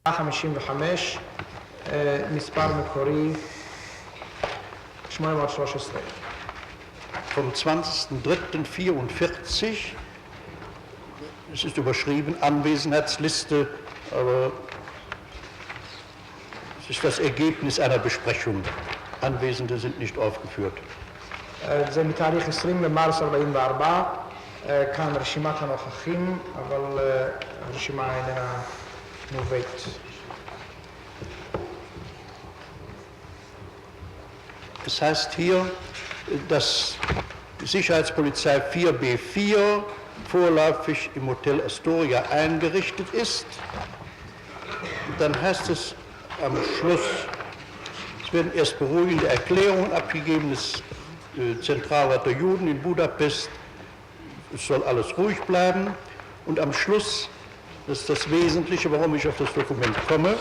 ה-55, מספר מקורי 813. vom 20.03.44, es ist überschrieben, Anwesenheitsliste, aber es ist das Ergebnis einer Besprechung. Anwesende sind nicht aufgeführt. זה מתאריך 20 למרס 44, כאן רשימת הנוכחים, אבל הרשימה איננה מובאת. Es heißt hier, dass die Sicherheitspolizei 4B4 vorläufig im Hotel Astoria eingerichtet ist. Und dann heißt es am Schluss, es werden erst beruhigende Erklärungen abgegeben des Zentralrat der Juden in Budapest es soll alles ruhig bleiben und am Schluss, das ist das Wesentliche, warum ich auf das Dokument komme,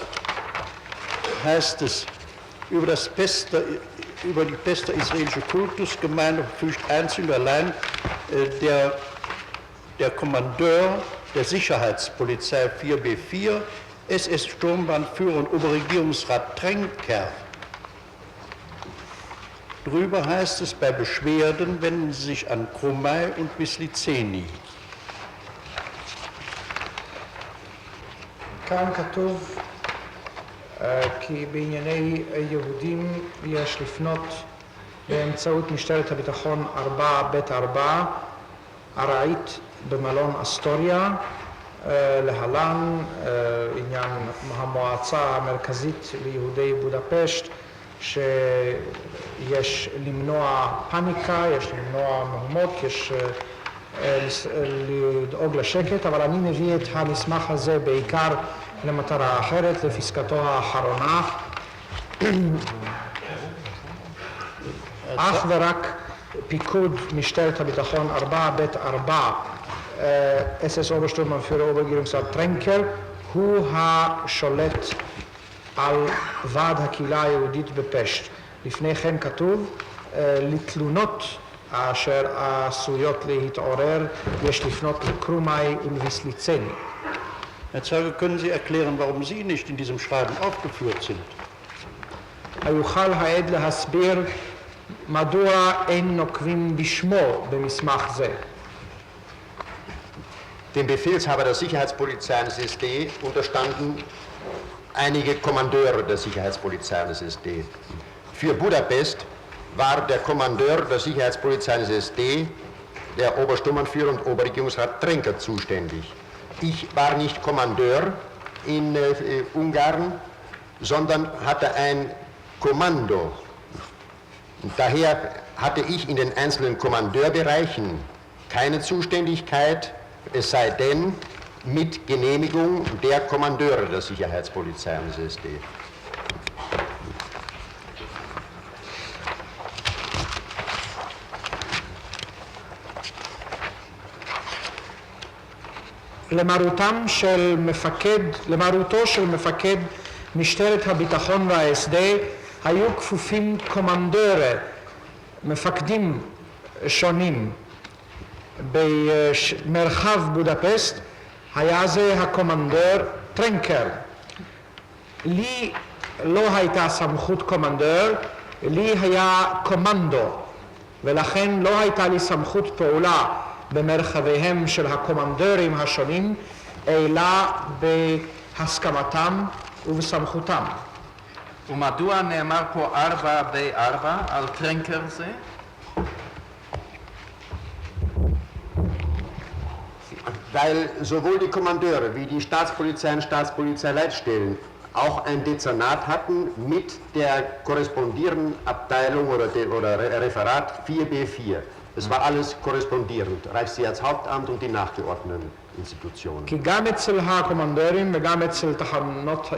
heißt es, über die Pester israelische Kultusgemeinde verfügt einzig und allein der Kommandeur der Sicherheitspolizei 4B4, SS-Sturmbannführer und Oberregierungsrat Trenker. Drüber heißt es, bei Beschwerden wenden Sie sich an Kromai und Wislitzeni. כאן כתוב כי בענייני יהודים יש לפנות באמצעות משטרת הביטחון 4ב4 ארעית במלון אסטוריה, להלן עניין המועצה המרכזית ליהודי בודפשט, שיש למנוע פאניקה, יש למנוע מהומות, יש לדאוג לשקט, אבל אני מביא את המסמך הזה בעיקר למטרה אחרת, לפסקתו האחרונה. אך ורק פיקוד משטרת הביטחון 4ב4 SS Obersturmbannführer Oberregierungsrat Trenker הוא השולט על ועד הקהילה היהודית בפשט. לפני כן כתוב לתלונות אשר עשויות להתעורר יש לפנות לקרומאי ולוויסליצני. Herr Zeuge, können Sie erklären, warum Sie nicht in diesem Schreiben aufgeführt sind? היוכל העד להסביר מדוע אין נוקבים בשמו במסמך זה? Dem Befehlshaber der Sicherheitspolizei des SD unterstanden einige Kommandeure der Sicherheitspolizei des SD. Für Budapest war der Kommandeur der Sicherheitspolizei des SD, der Obersturmbannführer und Oberregierungsrat Trenker zuständig. Ich war nicht Kommandeur in Ungarn, sondern hatte ein Kommando. Und daher hatte ich in den einzelnen Kommandeurbereichen keine Zuständigkeit, es sei denn mit Genehmigung der Kommandeure der Sicherheitspolizei des SD. למרותו של מפקד משטרת הביטחון וההסדר היו כפופים קומנדורי, מפקדים שונים במרחב בודפשט, היה זה הקומנדור טרנקר. לי לא הייתה סמכות קומנדור, לי היה קומנדו, ולכן לא הייתה לי סמכות פעולה במרחביהם של הקומנדורים השונים, אלא בהסכמתם ובסמכותם. ומדוע נאמר פה 4ב4 על טרנקר זה? Weil sowohl die Kommandeure wie die Staatspolizei und Staatspolizeileitstellen auch ein Dezernat hatten mit der korrespondierenden Abteilung oder Referat 4B4. Es war alles korrespondierend, Reichssicherheitshauptamt und die nachgeordneten Institutionen. כי גם אצל הקומנדורים וגם אצל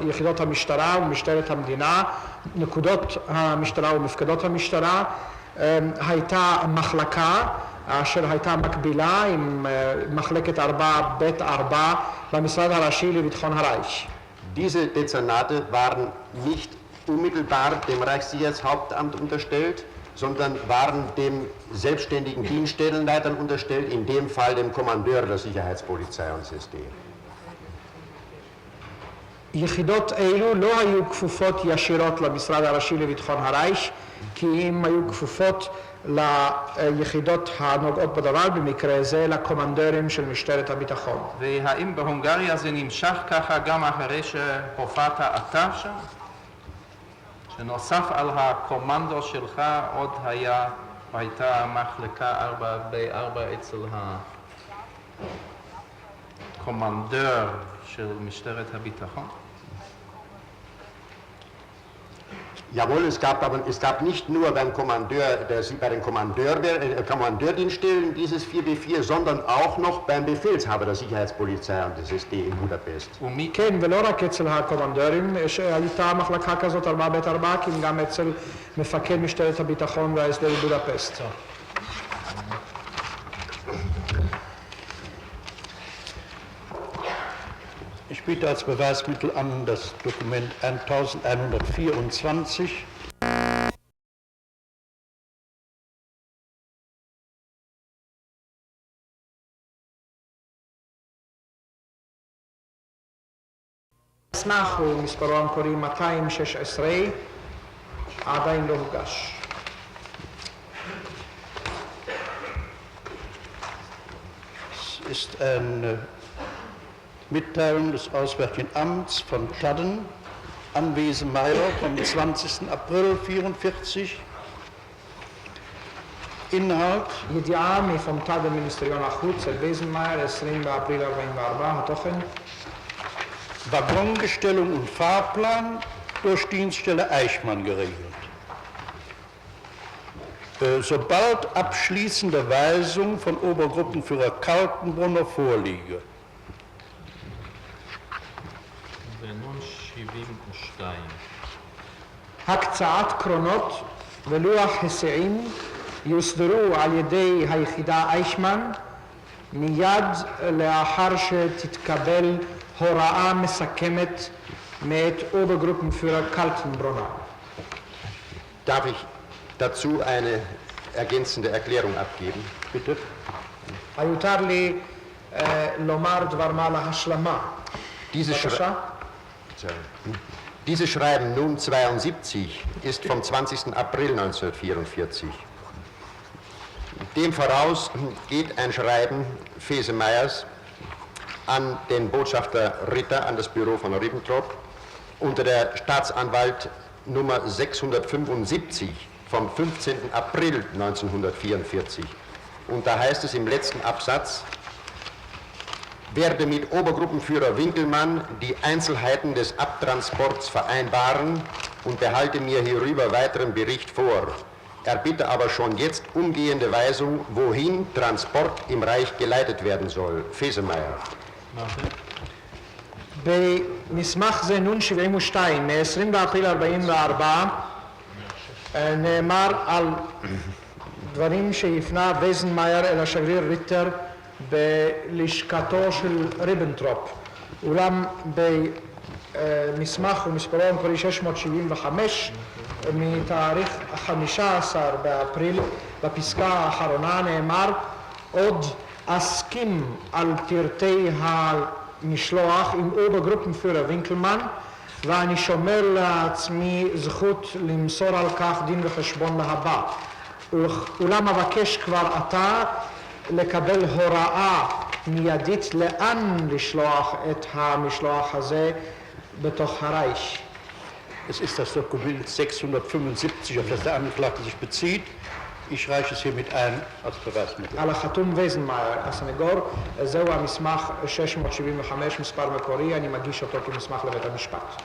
יחידות המשטרה ומשטרת המדינה, נקודות המשטרה ומפקדות המשטרה, הייתה מחלקה אשר הייתה מקבילה עם מחלקת 4ב4 במשרד הראשי לביטחון הרייך. Diese Dezernate waren nicht unmittelbar dem Reichssicherheitshauptamt unterstellt, sondern waren dem selbstständigen Dienststellenleitern unterstellt, in dem Fall dem Kommandeur der Sicherheitspolizei und des SD. יחידות אלו לא היו כפופות ישירות למשרד הראשי לביטחון הרייך, כי הם היו כפופות ליחידות הנוגעות בדבר, במקרה זה לקומנדורים של משטרת הביטחון. והאם בהונגריה זה נמשך ככה גם אחרי שהופעת אתה שם? שנוסף על הקומנדו שלך עוד הייתה מחלקה 4ב4 אצל הקומנדור של משטרת הביטחון? Jawohl, es gab nicht nur bei den Kommandeurdienststellen dieses 4B4, sondern auch noch beim Befehlshaber der Sicherheitspolizei und des SD in Budapest. כן, ולא רק אצל הקומנדורים, הייתה מחלקה כזאת 4ב4, כי גם אצל מפקד משטרת הביטחון וההסדר בבודפשט. biete als Beweismittel an das Dokument 1124. המסמך הוא מספרו המקורי 216, עדיין לא הוגש. Es ist eine Mitteilung des Auswärtigen Amts von Tadden an Wesemeyer vom 20. April 1944. Inhalt: ידיעה מפונטד המיניסטריון החוץ של וייזנמאייר, 20 באפריל 44, התוכן: Waggongestellung und Fahrplan durch Dienststelle Eichmann geregelt. Sobald abschließende Weisung von Obergruppenführer Kaltenbrunner vorliege. הקצאת קרונות ולוח היסעים יוסדרו על ידי היחידה אייכמן מיד לאחר שתתקבל הוראה מסכמת מאת Obergruppenführer Kaltenbrunner. Darf ich dazu eine ergänzende Erklärung abgeben? Bitte. היותר לי לומר דבר מה להשלמה. Dieses Schreiben Num 72 ist vom 20. April 1944. Dem voraus geht ein Schreiben Vesemeyers an den Botschafter Ritter, an das Büro von Ribbentrop, unter der Staatsanwalt Nummer 675 vom 15. April 1944. Und da heißt es im letzten Absatz: werde mit Obergruppenführer Winkelmann die Einzelheiten des Abtransports vereinbaren und behalte mir hierüber weiteren Bericht vor. Erbitte aber schon jetzt umgehende Weisung, wohin Transport im Reich geleitet werden soll. Vesemeier. במסמך זה נון 72 מ-20 באפריל 44 נאמר על דברים שהפנה וייזנמאייר אל השגריר ריטר בלשכתו של ריבנטרופ. אולם במסמך ומספרו המקורי 675 מתאריך 15 באפריל בפסקה האחרונה נאמר: עוד אסכים על פרטי המשלוח עם אוברגרופנפיורר וינקלמן ואני שומר לעצמי זכות למסור על כך דין וחשבון להבא. אולם אבקש כבר עתה לקבל הוראה מיידית לאן לשלוח את המשלוח הזה בתוך הרייך. Es ist das Dokument 675, auf das der Angeklagte sich bezieht. Ich reiche es hiermit ein als Beweismittel. על החתום וייזנמאייר, הסנגור, זהו המסמך 675, מספר מקורי, אני מגיש אותו כמסמך לבית המשפט.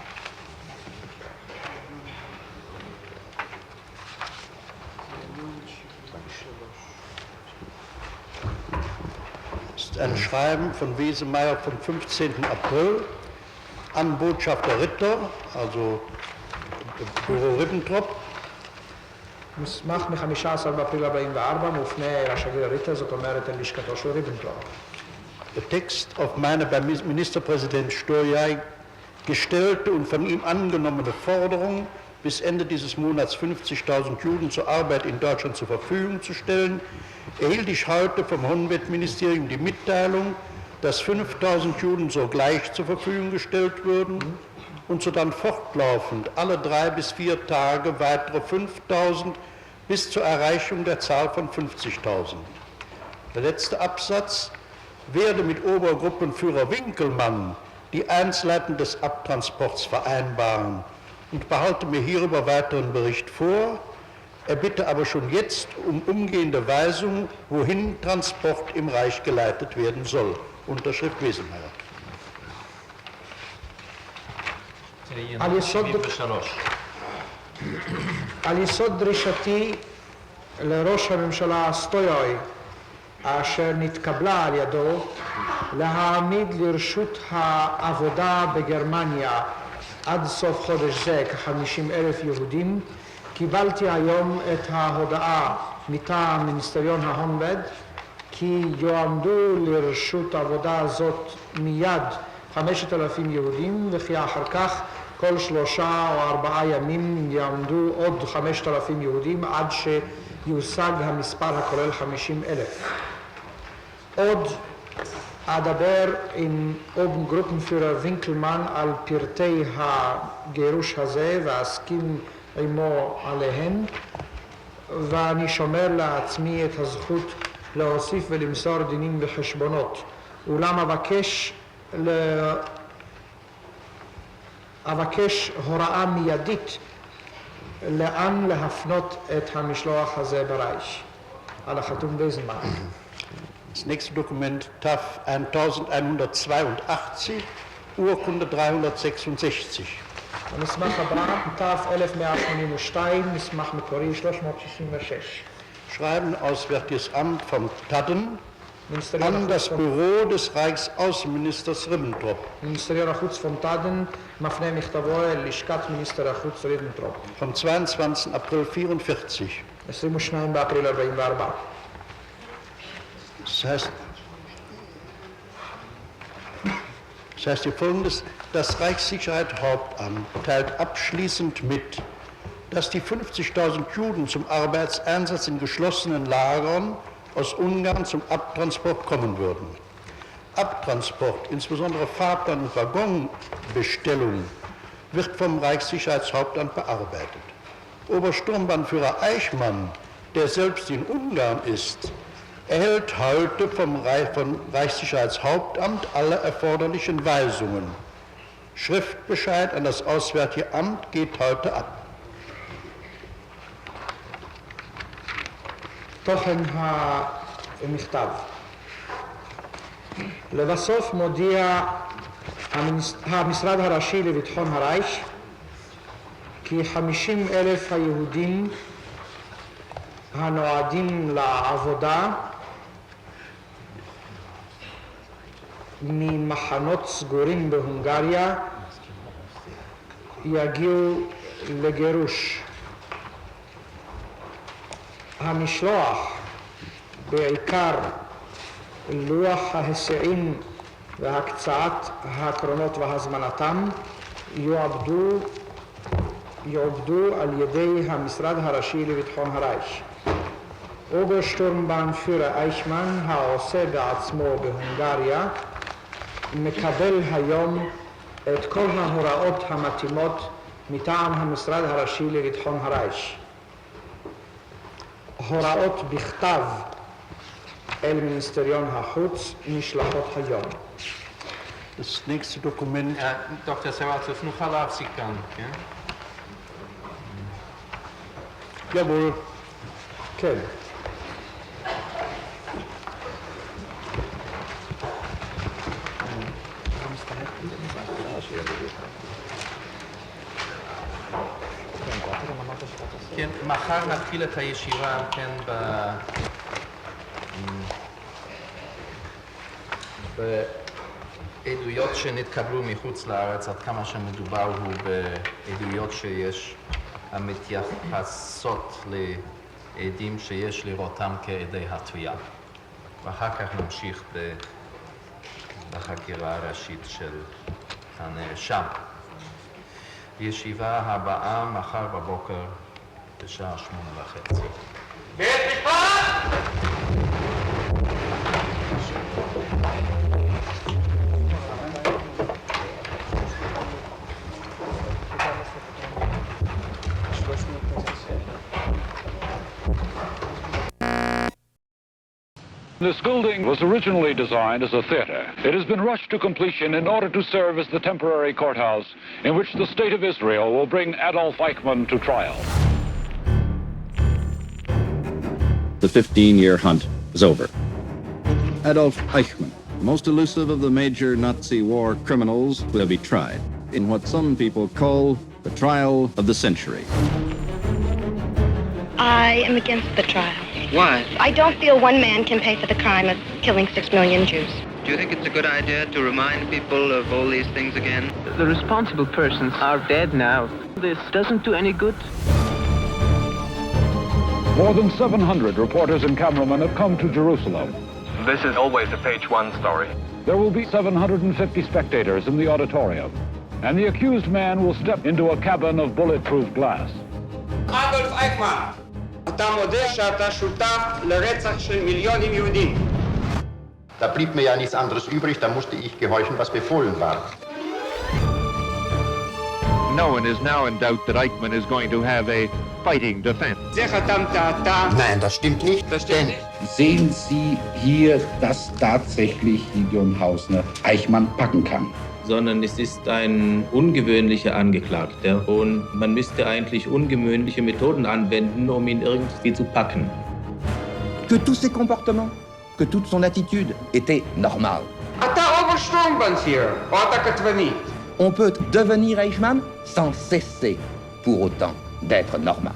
Es ist ein Schreiben von Wesemeyer vom 15. April an Botschafter Ritter, also Büro Ribbentrop. מסמך מ-15 באפריל 44 מופנה אל השגריר ריטר, זאת אומרת אל לשכתו של ריבנטרופ. Der Text auf meine beim Ministerpräsident Stoyay gestellte und von ihm angenommene Forderung, bis Ende dieses Monats 50.000 Juden zur Arbeit in Deutschland zur Verfügung zu stellen, erhielt ich heute vom Honved-Ministerium die Mitteilung, dass 5.000 Juden sogleich zur Verfügung gestellt würden und sodann fortlaufend alle 3 bis 4 Tage weitere 5.000 bis zur Erreichung der Zahl von 50.000. Der letzte Absatz: werde mit Obergruppenführer Winkelmann die Einzelheiten des Abtransports vereinbaren und behalte mir hierüber weiteren Bericht vor, erbitte aber schon jetzt um umgehende Weisung, wohin Transport im Reich geleitet werden soll. Unterschrift Wesemeyer. על יסוד דרישתי לראש הממשלה סטויאי אשר נתקבלה על ידו להעמיד לרשות העבודה בגרמניה עד סוף חודש זה כ-50,000 יהודים, קיבלתי היום את ההודעה מטעם מיניסטריון ההונבד כי יועמדו לרשות העבודה הזאת מיד 5,000 יהודים, וכי אחר כך כל 3 או 4 ימים יעמדו עוד 5,000 יהודים עד שיושג המספר הכולל 50,000. עוד אדבר עם אובן-גרופנפירר וינקלמן על פרטי הגירוש הזה ואסכים עמו עליהם, ואני שומר לעצמי את הזכות להוסיף ולמסור דינים וחשבונות. אולם אבקש הוראה מיידית לאן להפנות את המשלוח הזה ברייך. על החתום בזמן. Das nächste Dokument TAF 1182, Urkunde 366. המסמך הבא, תף 1182, מסמך מקורי 366. Schreiben Auswärtiges Amt von Tadden an das Büro des Reichsaußenministers Ribbentrop. מיניסטריון החוץ פון טאדן מפנה מכתבו אל לשכת מיניסטר החוץ ריבנטרופ. Vom 22. April 44. 22 באפריל 44. Das heißt hier Folgendes: Das Reichssicherheitshauptamt teilt abschließend mit, dass die 50.000 Juden zum Arbeitseinsatz in geschlossenen Lagern aus Ungarn zum Abtransport kommen würden. Abtransport, insbesondere Fahrplan- und Waggonbestellung, wird vom Reichssicherheitshauptamt bearbeitet. Obersturmbannführer Eichmann, der selbst in Ungarn ist, erhält heute vom Reichssicherheitshauptamt alle erforderlichen Weisungen. Schriftbescheid an das Auswärtige Amt geht heute ab. תוכן המכתב. לבסוף מודיע המשרד הראשי לביטחון הרייך כי 50,000 היהודים הנועדים לעבודה ממחנות סגורים בהונגריה יגיעו לגירוש. המשלוח, בעיקר לוח ההיסעים והקצאת הקרונות והזמנתם, יועבדו על ידי המשרד הראשי לביטחון הרייך. אוברשטורמבאנפירר אייכמן, העושה בעצמו בהונגריה, מקבל היום את כל ההוראות המתאימות מטעם המשרד הראשי לביטחון הרייך. הוראות בכתב אל מיניסטריון החוץ נשלחות היום. Das nächste Dokument. דוקטור סרצוף, נוכל להפסיק כאן, כן? Jawohl. כן. כן, מחר נתחיל את הישיבה, כן, בעדויות שנתקבלו מחוץ לארץ, עד כמה שמדובר הוא בעדויות שיש המתייחסות לעדים שיש לראותם כעדי התביעה. ואחר כך נמשיך בחקירה הראשית של הנאשם. הישיבה הבאה מחר בבוקר בשעה 8:30. בית משפט! This building was originally designed as a theater. It has been rushed to completion in order to serve as the temporary courthouse in which the State of Israel will bring Adolf Eichmann to trial. The 15-year hunt is over. Adolf Eichmann, most elusive of the major Nazi war criminals, will be tried in what some people call the trial of the century. I am against the trial. Why? I don't feel one man can pay for the crime of killing 6 million Jews. Do you think it's a good idea to remind people of all these things again? The responsible persons are dead now. This doesn't do any good. More than 700 reporters and cameramen have come to Jerusalem. This is always a page one story. There will be 750 spectators in the auditorium, and the accused man will step into a cabin of bulletproof glass. אדולף אייכמן, אתה מודה שאתה שותף לרצח של מיליונים יהודים. Da blieb mir ja nichts anderes übrig, da musste ich gehorchen, was befohlen war. No one is now in doubt that Eichmann is going to have a fighting defense. Nein, das stimmt nicht. Denn sehen Sie hier, dass tatsächlich Gideon Hausner Eichmann packen kann? Sondern es ist ein ungewöhnlicher Angeklagter und man müsste eigentlich ungewöhnliche Methoden anwenden, um ihn irgendwie zu packen. Que tous ses comportements, que toute son attitude était normale. On peut devenir Eichmann sans cesser pour autant d'être normal.